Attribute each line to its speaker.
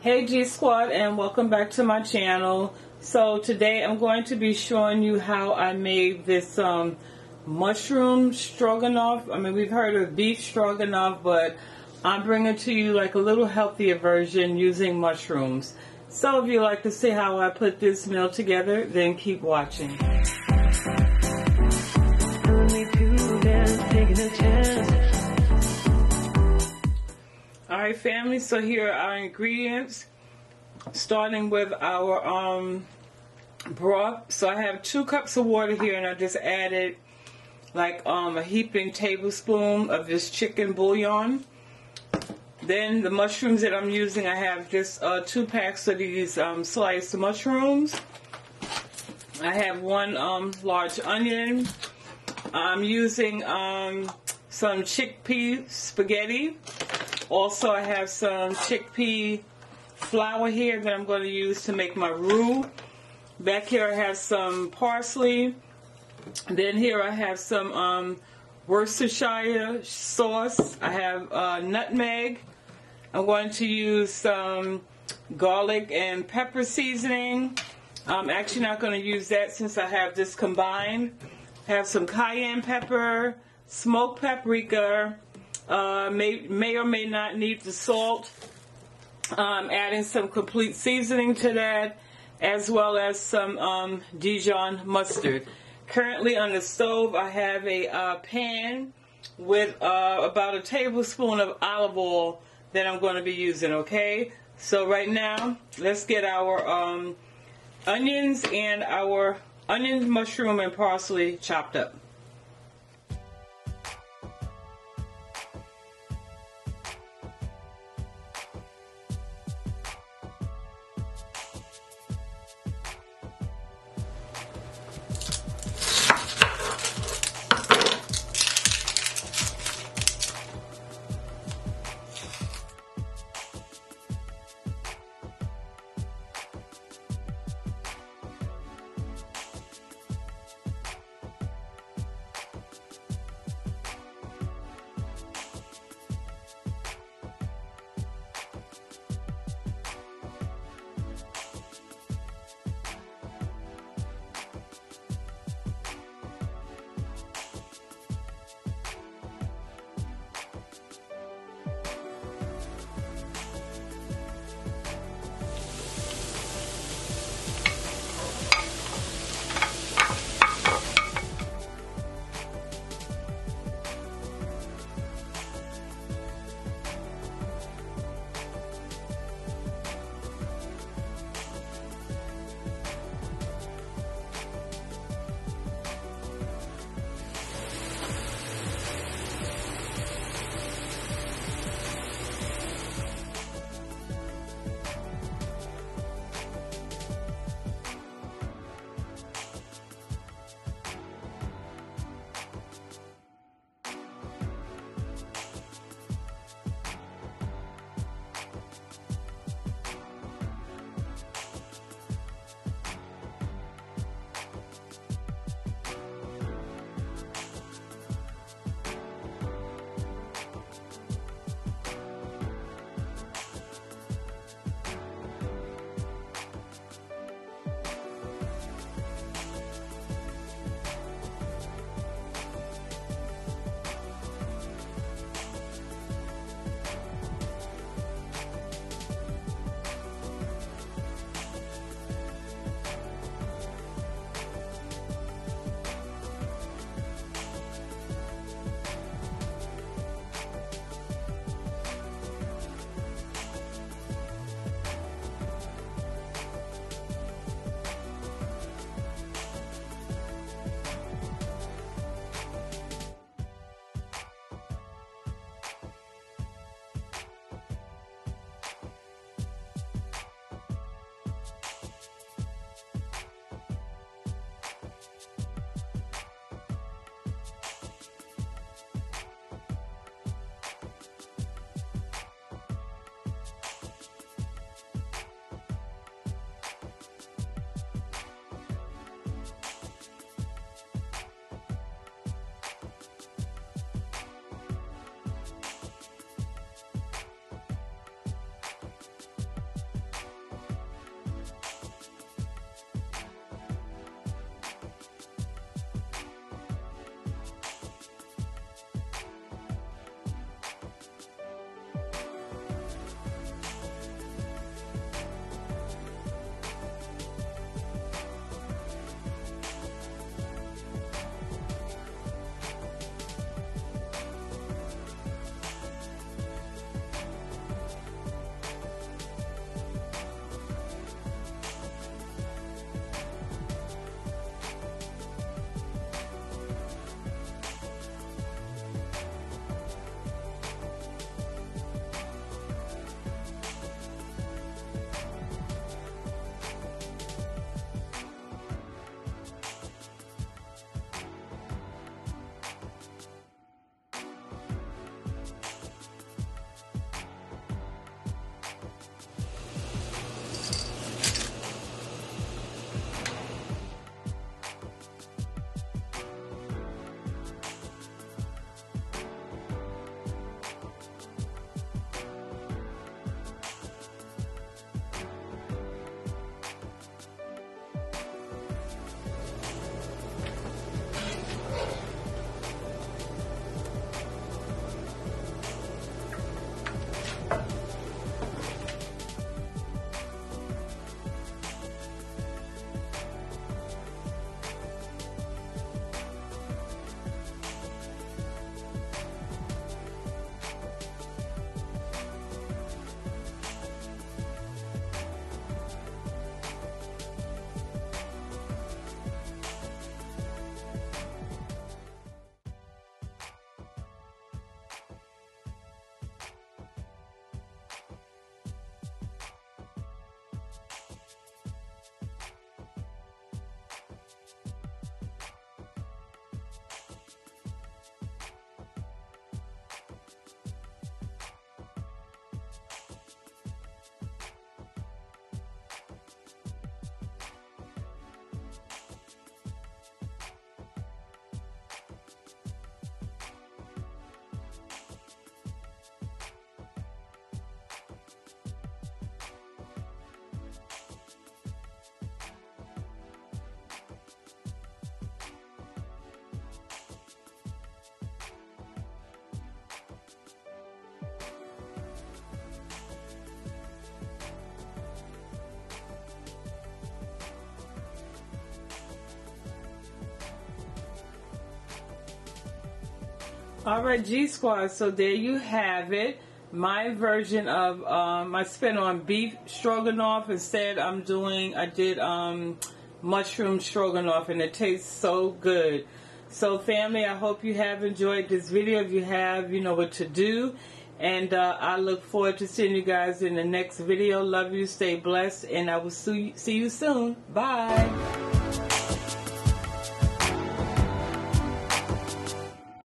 Speaker 1: Hey G Squad, and welcome back to my channel. So today I'm going to be showing you how I made this mushroom stroganoff. I mean, we've heard of beef stroganoff, but I'm bringing to you like a little healthier version using mushrooms. So if you'd like to see how I put this meal together, then keep watching. Alright family, so here are our ingredients, starting with our broth. So I have 2 cups of water here, and I just added like a heaping tablespoon of this chicken bouillon. Then the mushrooms that I'm using, I have just 2 packs of these sliced mushrooms. I have 1 large onion. I'm using some chickpea spaghetti. Also, I have some chickpea flour here that I'm going to use to make my roux. Back here I have some parsley. Then here I have some Worcestershire sauce. I have nutmeg. I'm going to use some garlic and pepper seasoning. I'm actually not going to use that since I have this combined. I have some cayenne pepper, smoked paprika. May or may not need the salt. Adding some complete seasoning to that, as well as some Dijon mustard. Currently on the stove I have a pan with about a tablespoon of olive oil that I'm going to be using, okay? So right now, let's get our onions and our onion, mushroom, and parsley chopped up. Alright, G Squad, so there you have it. My version of my spin on beef stroganoff. Instead I did mushroom stroganoff, and it tastes so good. So family, I hope you have enjoyed this video. If you have, you know what to do. And I look forward to seeing you guys in the next video. Love you, stay blessed, and I will see you soon. Bye.